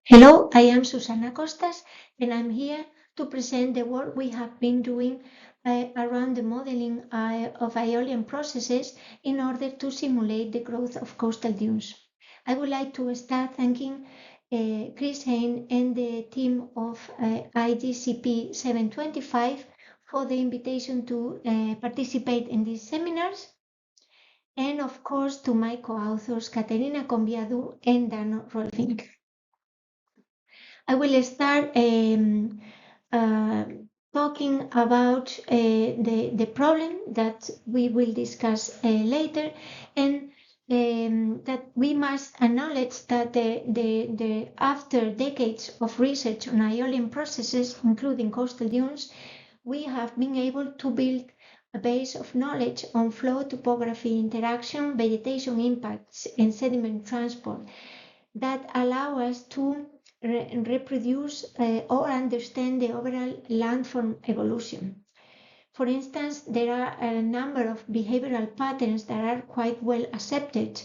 Hello, I am Susana Costas, and I'm here to present the work we have been doing around the modeling of aeolian processes in order to simulate the growth of coastal dunes. I would like to start thanking Chris Hain and the team of IGCP 725 for the invitation to participate in these seminars, and of course to my co-authors Caterina Conviadu and Dan Rolfing. I will start uh, talking about the problem that we will discuss later, and that we must acknowledge that after decades of research on aeolian processes, including coastal dunes, we have been able to build a base of knowledge on flow topography interaction, vegetation impacts, and sediment transport that allow us to reproduce or understand the overall landform evolution. For instance, there are a number of behavioral patterns that are quite well accepted,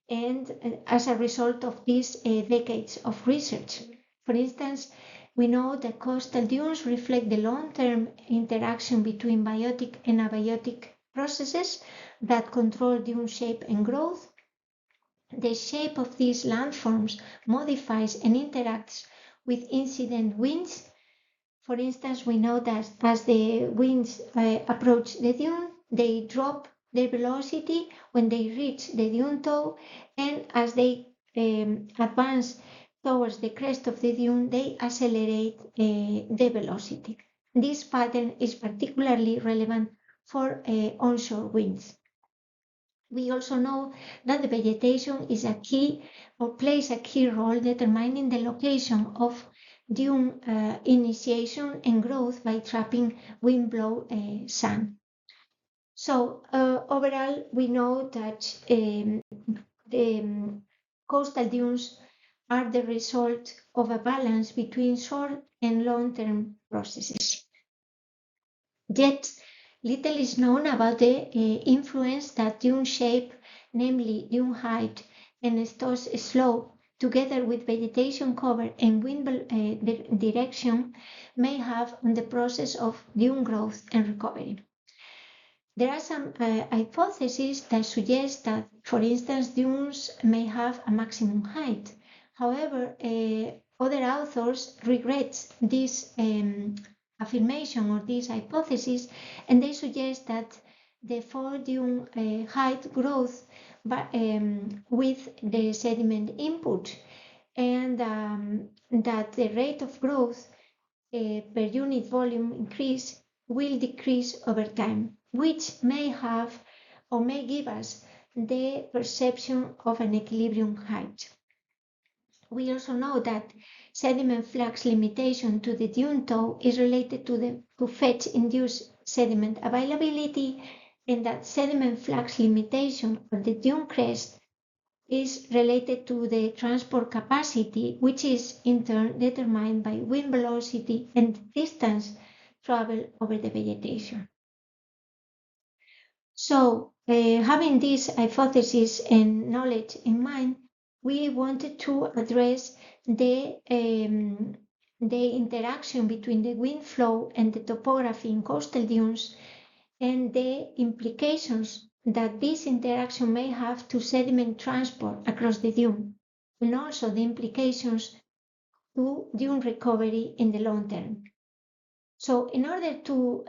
and as a result of these decades of research. For instance, we know that coastal dunes reflect the long-term interaction between biotic and abiotic processes that control dune shape and growth. The shape of these landforms modifies and interacts with incident winds. For instance, we know that as the winds approach the dune, they drop their velocity when they reach the dune toe, and as they advance towards the crest of the dune, they accelerate the velocity. This pattern is particularly relevant for onshore winds. We also know that the vegetation is a key or plays a key role determining the location of dune initiation and growth by trapping wind-blown sand. So overall, we know that the coastal dunes are the result of a balance between short and long-term processes. Yet, little is known about the influence that dune shape, namely dune height and slope, together with vegetation cover and wind direction, may have on the process of dune growth and recovery. There are some hypotheses that suggest that, for instance, dunes may have a maximum height. However, other authors regret this affirmation or this hypothesis, and they suggest that the fall dune height growth with the sediment input, and that the rate of growth per unit volume increase will decrease over time, which may have or may give us the perception of an equilibrium height. We also know that sediment flux limitation to the dune toe is related to fetch-induced sediment availability, and that sediment flux limitation of the dune crest is related to the transport capacity, which is in turn determined by wind velocity and distance traveled over the vegetation. So, having this hypothesis and knowledge in mind, we wanted to address the interaction between the wind flow and the topography in coastal dunes, and the implications that this interaction may have to sediment transport across the dune, and also the implications to dune recovery in the long term. So in order to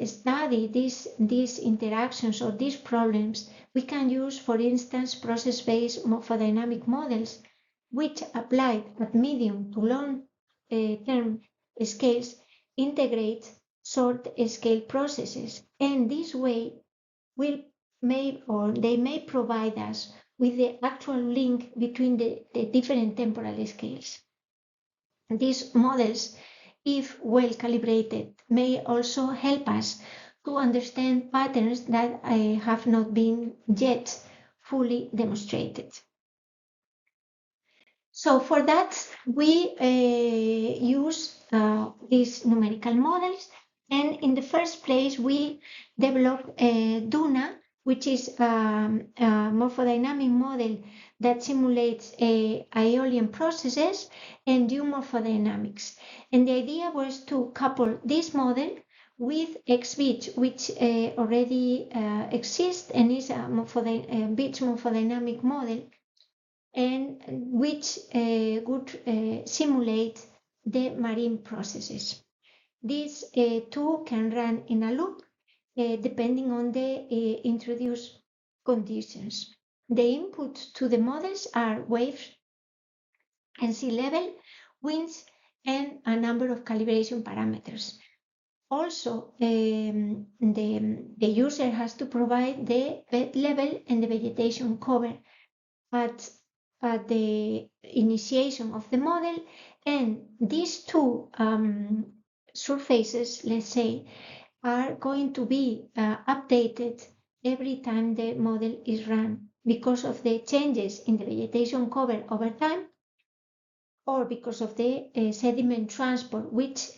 study these interactions or these problems, we can use, for instance, process-based morphodynamic models, which applied at medium to long-term scales integrate short-scale processes, and this way they may provide us with the actual link between the different temporal scales. These models, if well calibrated, may also help us to understand patterns that have not been yet fully demonstrated. So for that, we use these numerical models, and in the first place, we developed DUNA, which is a morphodynamic model that simulates aeolian processes, and dune morphodynamics. And the idea was to couple this model with XBeach, which already exists and is a beach morphodynamic model, and which would simulate the marine processes. These two can run in a loop depending on the introduced conditions. The inputs to the models are waves and sea level, winds, and a number of calibration parameters. Also, the user has to provide the bed level and the vegetation cover at the initiation of the model, and these two surfaces, let's say, are going to be updated every time the model is run because of the changes in the vegetation cover over time, or because of the sediment transport, which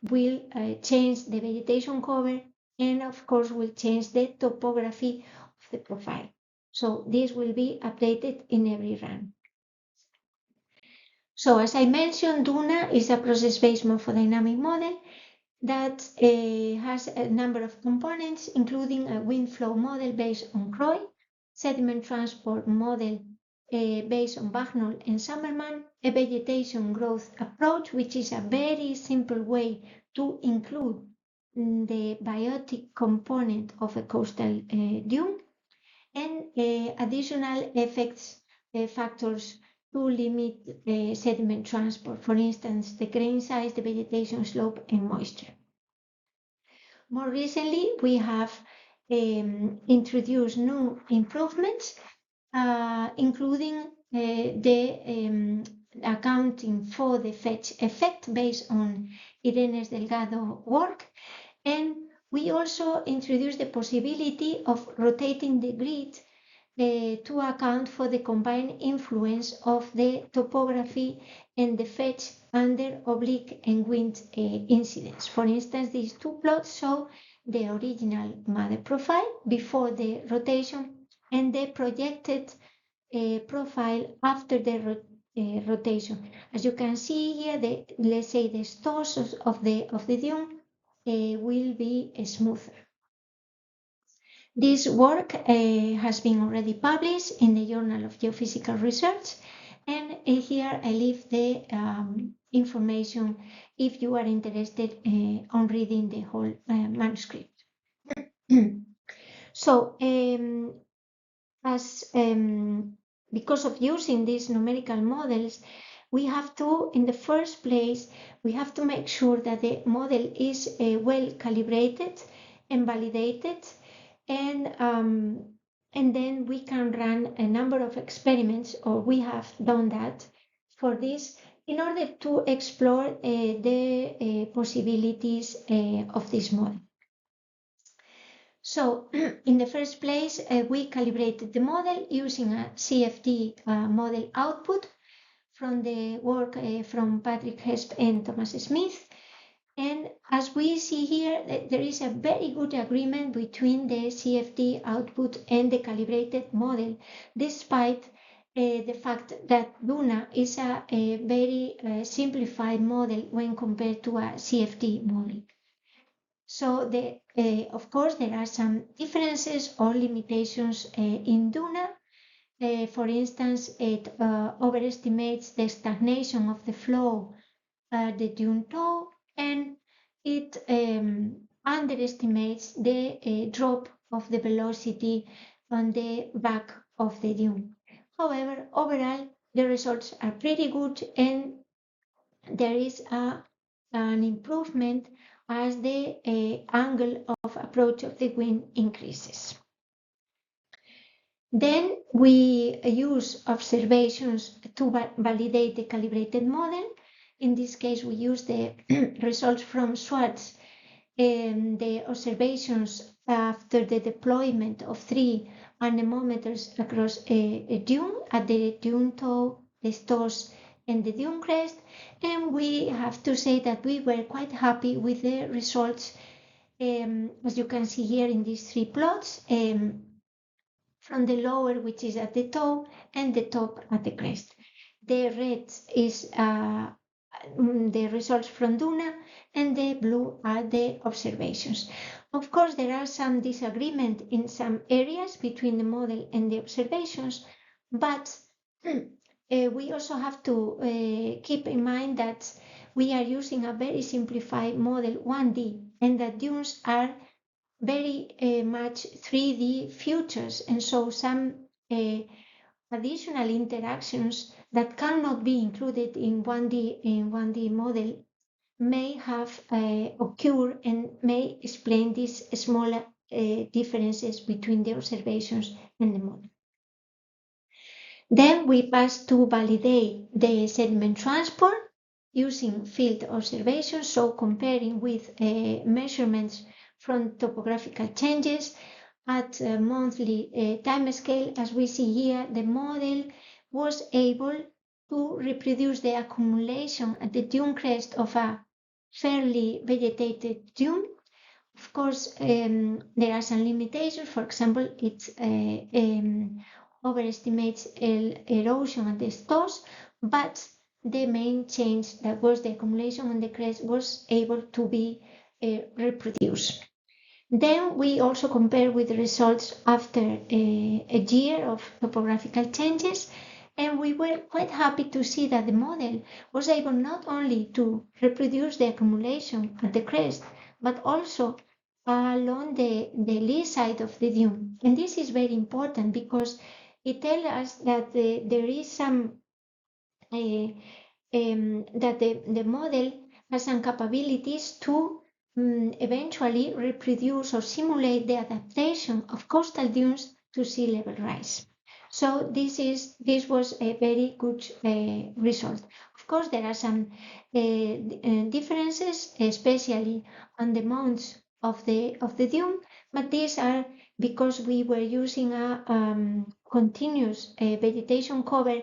will change the vegetation cover and of course will change the topography of the profile. So this will be updated in every run. So as I mentioned, Duna is a process-based morphodynamic model that has a number of components, including a wind flow model based on CROI, sediment transport model based on Bagnall and Zimmermann, a vegetation growth approach, which is a very simple way to include the biotic component of a coastal dune, and additional effects factors to limit sediment transport, for instance, the grain size, the vegetation slope, and moisture. More recently, we have introduced new improvements, including the accounting for the fetch effect based on Irenes Delgado work, and we also introduced the possibility of rotating the grid to account for the combined influence of the topography and the fetch under oblique and wind incidence. For instance, these two plots show the original mother profile before the rotation and the projected profile after the rotation. As you can see here, let's say the stores of the dune will be smoother. This work has been already published in the Journal of Geophysical Research, and here I leave the information if you are interested on reading the whole manuscript. So, because of using these numerical models, we have to, in the first place, we have to make sure that the model is well calibrated and validated, and then we can run a number of experiments, or we have done that for this, in order to explore the possibilities of this model. So in the first place, we calibrated the model using a CFD model output from the work from Patrick Hesp and Thomas Smith. And as we see here, there is a very good agreement between the CFD output and the calibrated model, despite the fact that Duna is a very simplified model when compared to a CFD model. So, of course, there are some differences or limitations in Duna. For instance, it overestimates the stagnation of the flow at the dune toe, and it underestimates the drop of the velocity on the back of the dune. However, overall, the results are pretty good, and there is an improvement as the angle of approach of the wind increases. Then we use observations to validate the calibrated model. In this case, we use the results from SWATS and the observations after the deployment of 3 anemometers across a dune at the dune toe, the stores, and the dune crest. And we have to say that we were quite happy with the results. As you can see here in these 3 plots, from the lower, which is at the toe, and the top at the crest. The red is the results from Duna, and the blue are the observations. Of course, there are some disagreement in some areas between the model and the observations, but we also have to keep in mind that we are using a very simplified model 1D, and that dunes are very much 3D futures, and so some additional interactions that cannot be included in 1D model may have occurred and may explain these small differences between the observations and the model. Then we pass to validate the sediment transport using field observations, so comparing with measurements from topographical changes at a monthly time scale. As we see here, the model was able to reproduce the accumulation at the dune crest of a fairly vegetated dune. Of course, there are some limitations. For example, it overestimates erosion at the stones, but the main change, that was the accumulation on the crest, was able to be reproduced. Then we also compare with the results after a year of topographical changes, and we were quite happy to see that the model was able not only to reproduce the accumulation at the crest, but also along the lee side of the dune. And this is very important because it tells us that there is some, that the model has some capabilities to eventually reproduce or simulate the adaptation of coastal dunes to sea level rise. So this was a very good result. Of course, there are some differences, especially on the mounts of the dune, but these are because we were using a continuous vegetation cover,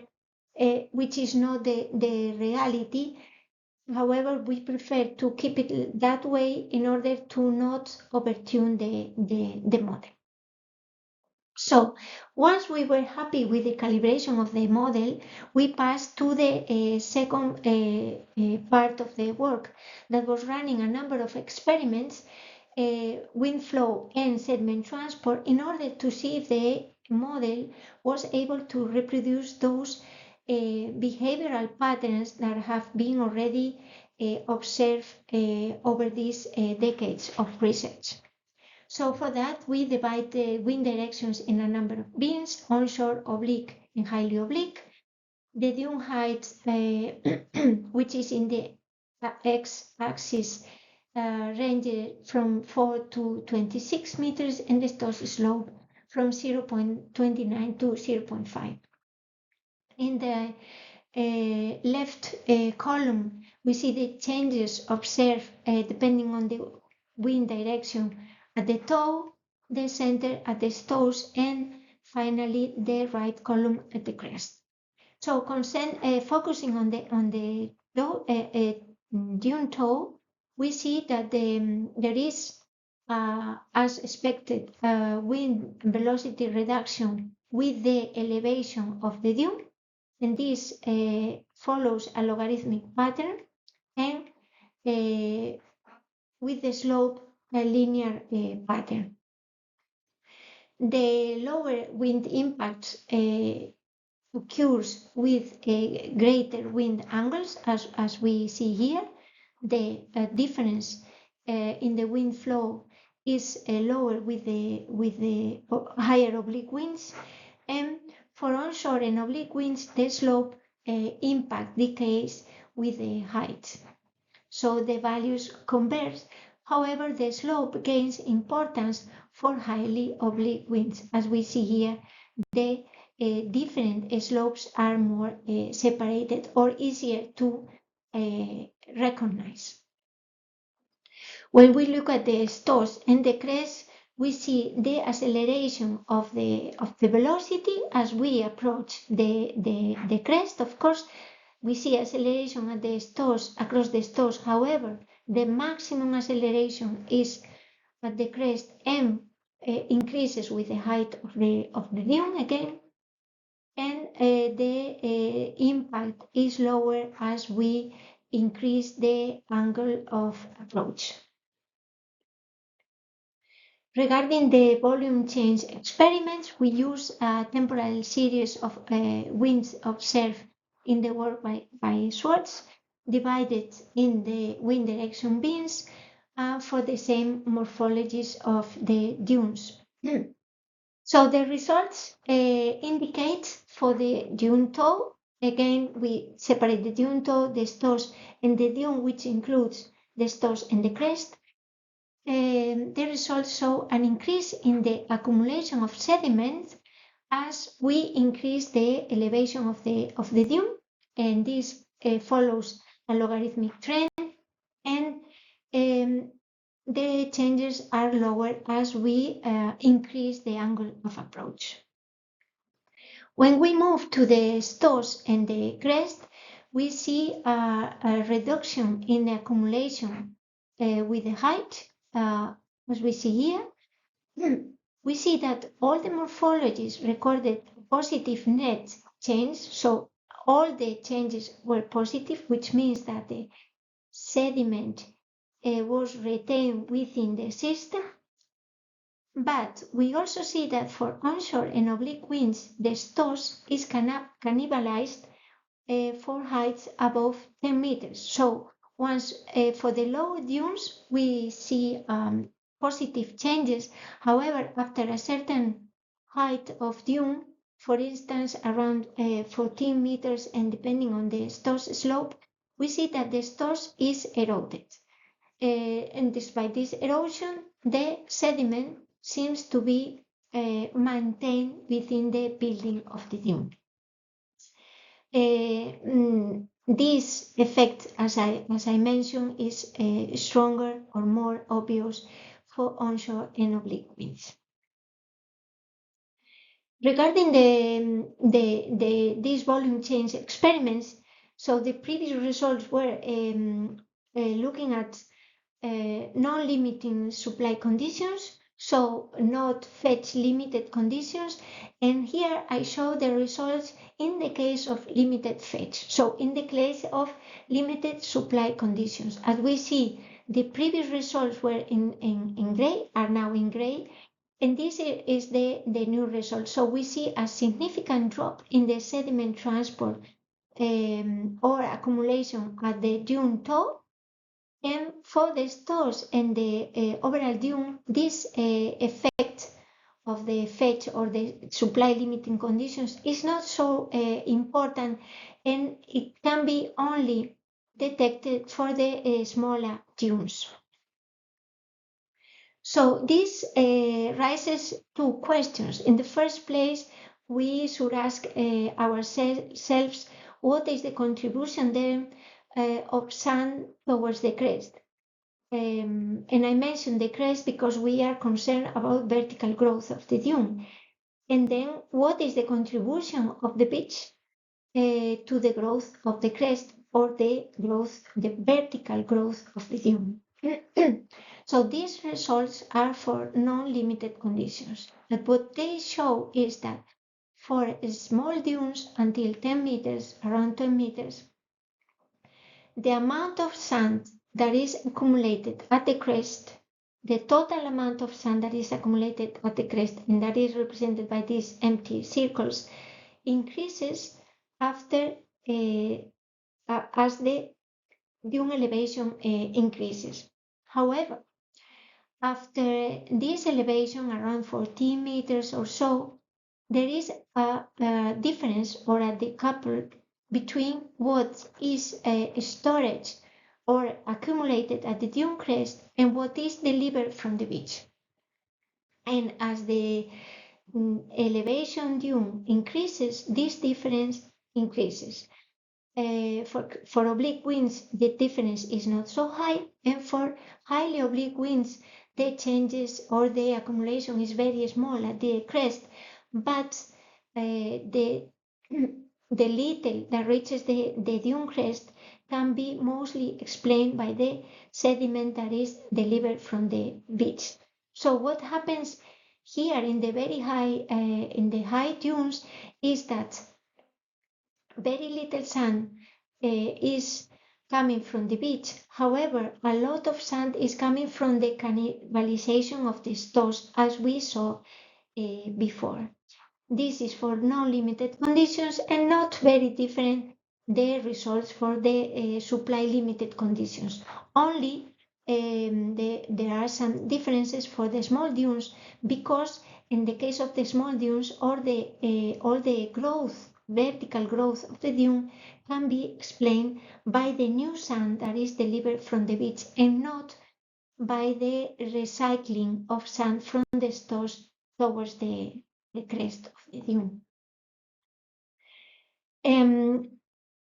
which is not the reality. However, we prefer to keep it that way in order to not overtune the model. So once we were happy with the calibration of the model, we passed to the second part of the work, that was running a number of experiments, wind flow and sediment transport, in order to see if the model was able to reproduce those behavioral patterns that have been already observed over these decades of research. So for that, we divide the wind directions in a number of beams: onshore, oblique, and highly oblique. The dune height, which is in the x-axis, ranges from 4 to 26 meters, and the stoss slope from 0.29 to 0.5. In the left column, we see the changes observed depending on the wind direction at the toe, the center at the stones, and finally the right column at the crest. So focusing on the dune toe, we see that there is, as expected, wind velocity reduction with the elevation of the dune, and this follows a logarithmic pattern, and with the slope a linear pattern. The lower wind impact occurs with greater wind angles, as we see here. The difference in the wind flow is lower with the higher oblique winds, and for onshore and oblique winds, the slope impact decays with the height. So the values converge. However, the slope gains importance for highly oblique winds. As we see here, the different slopes are more separated or easier to recognize. When we look at the stoss and the crest, we see the acceleration of the velocity as we approach the crest. Of course, we see acceleration at the stoss, across the stoss. However, the maximum acceleration is at the crest and increases with the height of the dune again, and the impact is lower as we increase the angle of approach. Regarding the volume change experiments, we use a temporal series of winds observed in the work by Schwartz, divided in the wind direction beams for the same morphologies of the dunes. So the results indicate for the dune toe, again, we separate the dune toe, the stores, and the dune, which includes the stores and the crest. The results show an increase in the accumulation of sediment as we increase the elevation of the dune, and this follows a logarithmic trend, and the changes are lower as we increase the angle of approach. When we move to the stores and the crest, we see a reduction in the accumulation with the height, as we see here. We see that all the morphologies recorded positive net change, so all the changes were positive, which means that the sediment was retained within the system. But we also see that for onshore and oblique winds, the stores is cannibalized for heights above 10 meters. So once for the low dunes, we see positive changes. However, after a certain height of dune, for instance, around 14 meters, and depending on the stores slope, we see that the stores is eroded. And despite this erosion, the sediment seems to be maintained within the building of the dune. This effect, as I mentioned, is stronger or more obvious for onshore and oblique winds. Regarding these volume change experiments, so the previous results were looking at non-limiting supply conditions, so not fetch limited conditions, and here I show the results in the case of limited fetch, so in the case of limited supply conditions. As we see, the previous results were in gray, are now in gray, and this is the new result. So we see a significant drop in the sediment transport or accumulation at the dune toe. And for the stores and the overall dune, this effect of the fetch or the supply limiting conditions is not so important, and it can be only detected for the smaller dunes. So this raises two questions. In the first place, we should ask ourselves what is the contribution then of sand towards the crest. And I mentioned the crest because we are concerned about vertical growth of the dune. And then what is the contribution of the beach to the growth of the crest, or the vertical growth of the dune? So these results are for non-limited conditions. But what they show is that for small dunes until 10 meters, around 10 meters, the amount of sand that is accumulated at the crest, the total amount of sand that is accumulated at the crest, and that is represented by these empty circles, increases after as the dune elevation increases. However, after this elevation, around 14 meters or so, there is a difference or a decouple between what is storage or accumulated at the dune crest and what is delivered from the beach. And as the elevation dune increases, this difference increases. For oblique winds, the difference is not so high, and for highly oblique winds, the changes or the accumulation is very small at the crest, but the little that reaches the dune crest can be mostly explained by the sediment that is delivered from the beach. So what happens here in the very high dunes is that very little sand is coming from the beach. However, a lot of sand is coming from the cannibalization of the stores, as we saw before. This is for non-limited conditions and not very different the results for the supply limited conditions. Only there are some differences for the small dunes, because in the case of the small dunes, all the growth, vertical growth of the dune can be explained by the new sand that is delivered from the beach and not by the recycling of sand from the stores towards the crest of the dune.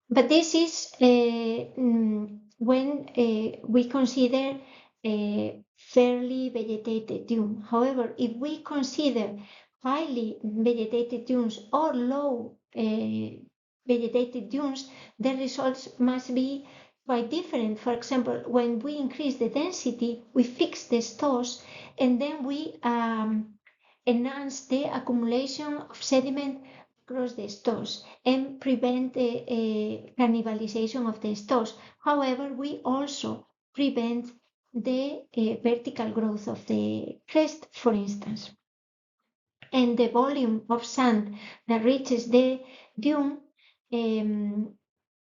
But this is when we consider a fairly vegetated dune. However, if we consider highly vegetated dunes or low vegetated dunes, the results must be quite different. For example, when we increase the density, we fix the stores and then we enhance the accumulation of sediment across the stores and prevent the cannibalization of the stores. However, we also prevent the vertical growth of the crest, for instance. And the volume of sand that reaches the dune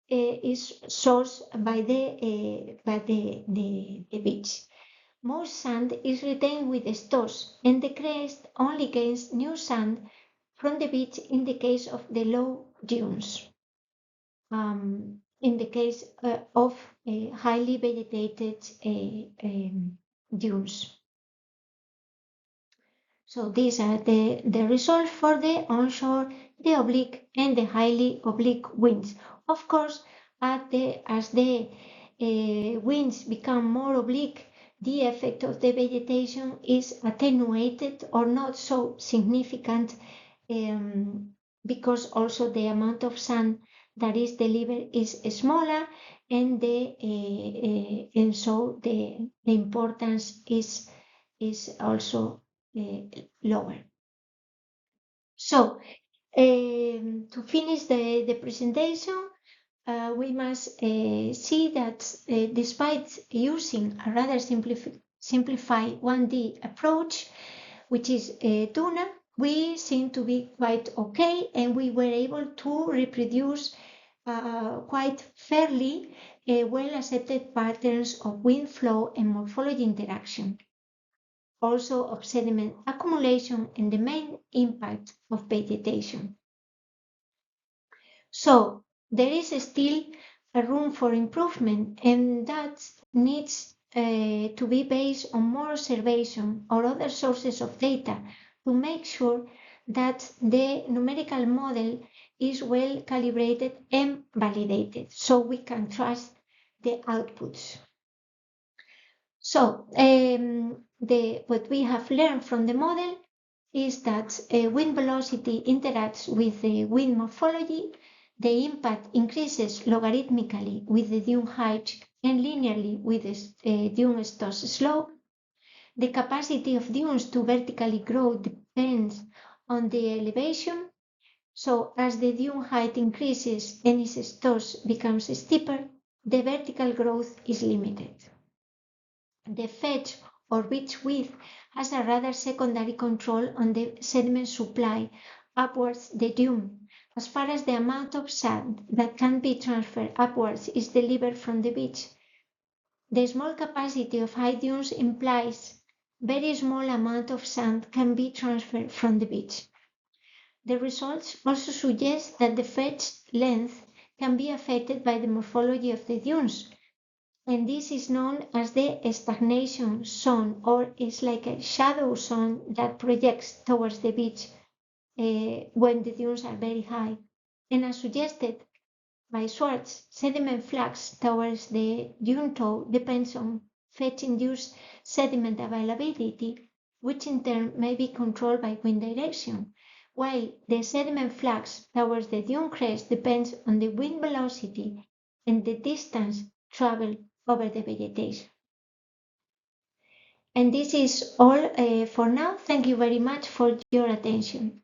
is sourced by the beach. Most sand is retained with the stores, and the crest only gains new sand from the beach in the case of the low dunes. In the case of highly vegetated dunes. So these are the results for the onshore, the oblique, and the highly oblique winds. Of course, as the winds become more oblique, the effect of the vegetation is attenuated or not so significant, because also the amount of sun that is delivered is smaller, and so the importance is also lower. So to finish the presentation, we must see that despite using a rather simplified 1D approach, which is Duna, we seem to be quite okay, and we were able to reproduce quite fairly well-accepted patterns of wind flow and morphology interaction, also of sediment accumulation and the main impact of vegetation. So there is still a room for improvement, and that needs to be based on more observation or other sources of data to make sure that the numerical model is well calibrated and validated, so we can trust the outputs. So what we have learned from the model is that wind velocity interacts with the wind morphology. The impact increases logarithmically with the dune height and linearly with the dune stoss slope. The capacity of dunes to vertically grow depends on the elevation. So as the dune height increases and its stoss becomes steeper, the vertical growth is limited. The fetch or beach width has a rather secondary control on the sediment supply upwards the dune, as far as the amount of sand that can be transferred upwards is delivered from the beach. The small capacity of high dunes implies very small amount of sand can be transferred from the beach. The results also suggest that the fetch length can be affected by the morphology of the dunes, and this is known as the stagnation zone, or it's like a shadow zone that projects towards the beach when the dunes are very high. And as suggested by Schwartz, sediment flux towards the dune toe depends on fetch-induced sediment availability, which in turn may be controlled by wind direction, while the sediment flux towards the dune crest depends on the wind velocity and the distance traveled over the vegetation. And this is all for now. Thank you very much for your attention.